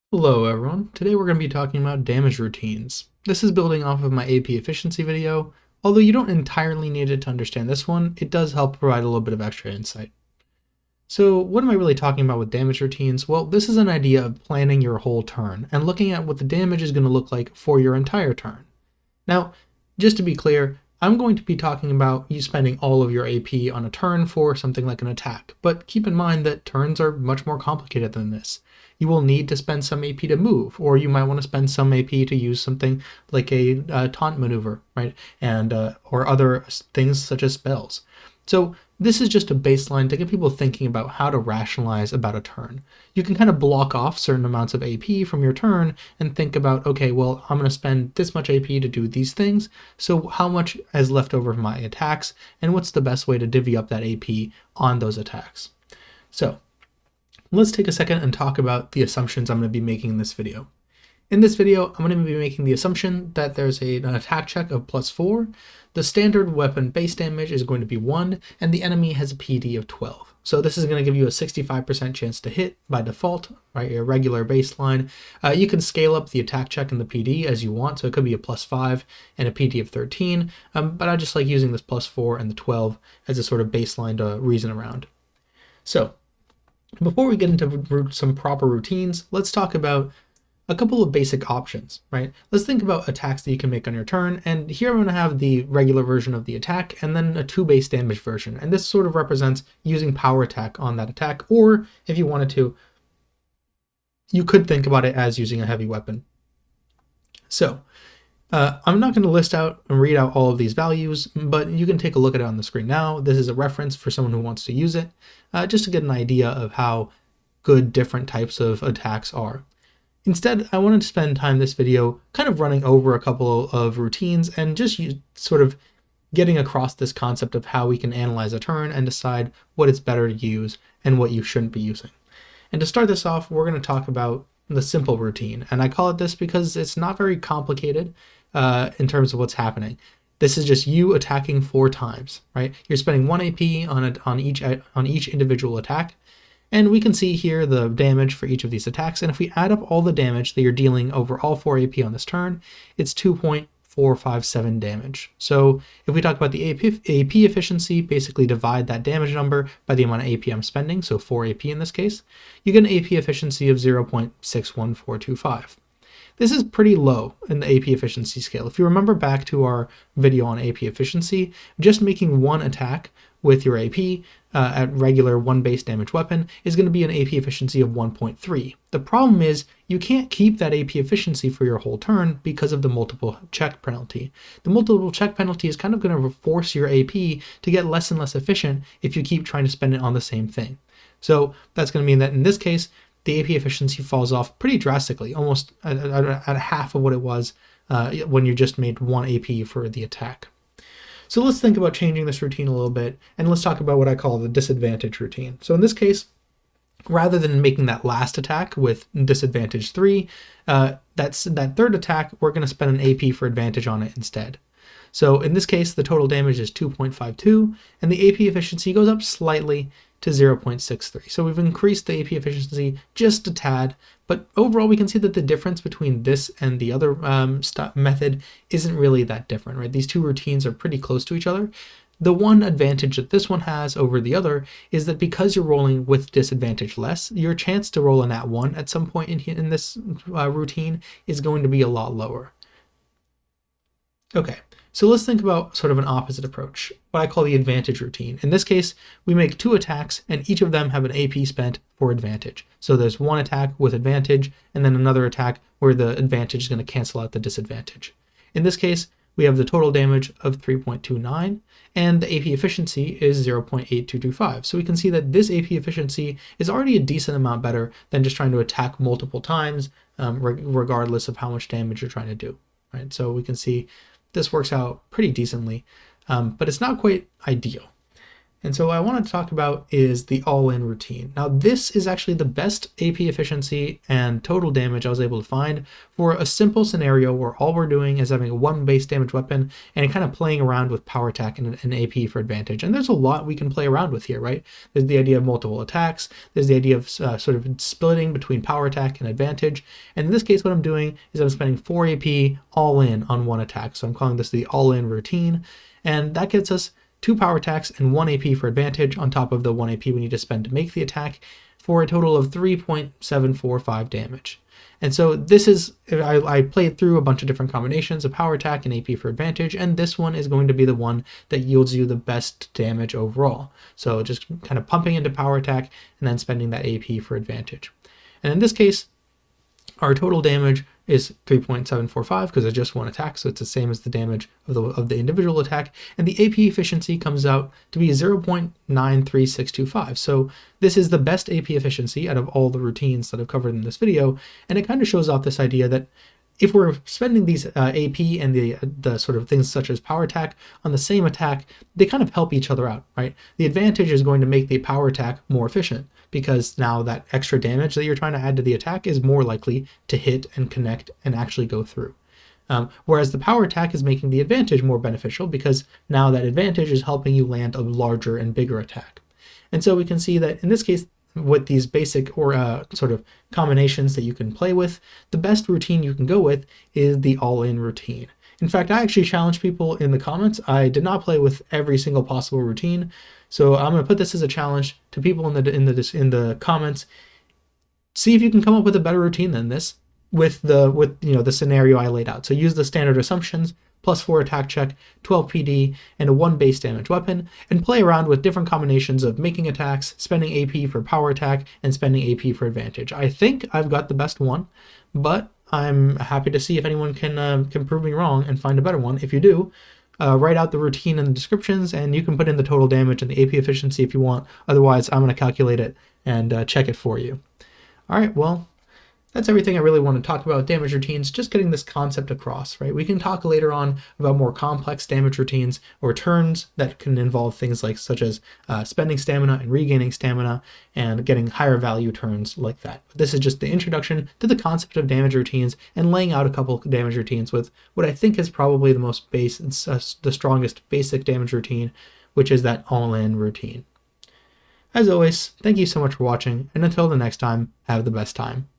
Hello everyone, today we're going to be talking about damage routines. This is building off of my AP efficiency video. Although you don't entirely need it to understand this one, it does help provide a little bit of extra insight. So what am I really talking about with damage routines? Well, this is an idea of planning your whole turn and looking at what the damage is going to look like for your entire turn. Now, just to be clear, I'm going to be talking about you spending all of your AP on a turn for something like an attack, but keep in mind that turns are much more complicated than this. You will need to spend some AP to move, or you might want to spend some AP to use something like a taunt maneuver, right? And or other things such as spells. So this is just a baseline to get people thinking about how to rationalize about a turn. You can kind of block off certain amounts of AP from your turn and think about, okay, well, I'm going to spend this much AP to do these things, so how much is left over from my attacks, and what's the best way to divvy up that AP on those attacks. So let's take a second and talk about the assumptions I'm going to be making in this video. In this video, I'm going to be making the assumption that there's an attack check of +4, the standard weapon base damage is going to be 1, and the enemy has a PD of 12. So this is going to give you a 65% chance to hit by default, right, your regular baseline. You can scale up the attack check and the PD as you want, so it could be a +5 and a PD of 13, but I just like using this +4 and the 12 as a sort of baseline to reason around. So before we get into some proper routines, let's talk about a couple of basic options, right? Let's think about attacks that you can make on your turn, and here I'm going to have the regular version of the attack and then a 2 base damage version, and this sort of represents using power attack on that attack, or if you wanted to, you could think about it as using a heavy weapon. So I'm not going to list out and read out all of these values, but you can take a look at it on the screen now. This is a reference for someone who wants to use it, just to get an idea of how good different types of attacks are. Instead, I wanted to spend time in this video kind of running over a couple of routines and just sort of getting across this concept of how we can analyze a turn and decide what it's better to use and what you shouldn't be using. And to start this off, we're going to talk about the simple routine. And I call it this because it's not very complicated in terms of what's happening. This is just you attacking 4 times, right? You're spending 1 AP on each individual attack. And we can see here the damage for each of these attacks, and if we add up all the damage that you're dealing over all 4 AP on this turn, it's 2.457 damage. So if we talk about the AP efficiency, basically divide that damage number by the amount of AP I'm spending, so 4 AP in this case, you get an AP efficiency of 0.61425. This is pretty low in the AP efficiency scale. If you remember back to our video on AP efficiency, just making 1 attack with your AP at regular 1 base damage weapon is going to be an AP efficiency of 1.3. The problem is you can't keep that AP efficiency for your whole turn because of the multiple check penalty. The multiple check penalty is kind of going to force your AP to get less and less efficient if you keep trying to spend it on the same thing. So that's going to mean that in this case, the AP efficiency falls off pretty drastically, almost at half of what it was when you just made 1 AP for the attack. So let's think about changing this routine a little bit, and let's talk about what I call the disadvantage routine. So in this case, rather than making that last attack with disadvantage 3, that third attack, we're going to spend an AP for advantage on it instead. So in this case, the total damage is 2.52, and the AP efficiency goes up slightly to 0.63. So we've increased the AP efficiency just a tad, but overall we can see that the difference between this and the other method isn't really that different, right? These two routines are pretty close to each other. The one advantage that this one has over the other is that because you're rolling with disadvantage less, your chance to roll a nat 1 at some point in this routine is going to be a lot lower. Okay, so let's think about sort of an opposite approach, what I call the advantage routine. In this case, we make 2 attacks, and each of them have an AP spent for advantage. So there's 1 attack with advantage, and then another attack where the advantage is going to cancel out the disadvantage. In this case, we have the total damage of 3.29, and the AP efficiency is 0.8225. So we can see that this AP efficiency is already a decent amount better than just trying to attack multiple times, regardless of how much damage you're trying to do. Right? So we can see this works out pretty decently, but it's not quite ideal. And so what I want to talk about is the all-in routine. Now this is actually the best AP efficiency and total damage I was able to find for a simple scenario where all we're doing is having a one base damage weapon and kind of playing around with power attack and AP for advantage. And there's a lot we can play around with here, right? There's the idea of multiple attacks. There's the idea of sort of splitting between power attack and advantage. And in this case, what I'm doing is I'm spending 4 AP all in on one attack. So I'm calling this the all-in routine. And that gets us 2 power attacks and 1 AP for advantage on top of the 1 AP we need to spend to make the attack for a total of 3.745 damage. And so this is, I played through a bunch of different combinations of power attack and AP for advantage, and this one is going to be the one that yields you the best damage overall. So just kind of pumping into power attack and then spending that AP for advantage. And in this case, our total damage is 3.745 because it's just one attack, so it's the same as the damage of the individual attack, and the AP efficiency comes out to be 0.93625. So this is the best AP efficiency out of all the routines that I've covered in this video, and it kind of shows off this idea that if we're spending these AP and the sort of things such as power attack on the same attack, they kind of help each other out, right? The advantage is going to make the power attack more efficient because now that extra damage that you're trying to add to the attack is more likely to hit and connect and actually go through. Whereas the power attack is making the advantage more beneficial because now that advantage is helping you land a larger and bigger attack. And so we can see that in this case, with these basic or sort of combinations that you can play with, the best routine you can go with is the all-in routine. In fact, I actually challenged people in the comments. I did not play with every single possible routine, so I'm going to put this as a challenge to people in the comments. See if you can come up with a better routine than this with the scenario I laid out. So use the standard assumptions, plus 4 attack check, 12 PD, and a 1 base damage weapon, and play around with different combinations of making attacks, spending AP for power attack, and spending AP for advantage. I think I've got the best one, but I'm happy to see if anyone can prove me wrong and find a better one. If you do, write out the routine in the descriptions, and you can put in the total damage and the AP efficiency if you want. Otherwise, I'm going to calculate it and check it for you. All right, well, that's everything I really want to talk about damage routines, just getting this concept across, right? We can talk later on about more complex damage routines or turns that can involve things like such as spending stamina and regaining stamina and getting higher value turns like that. But this is just the introduction to the concept of damage routines and laying out a couple of damage routines with what I think is probably the most the strongest basic damage routine, which is that all-in routine. As always, thank you so much for watching, and until the next time, have the best time.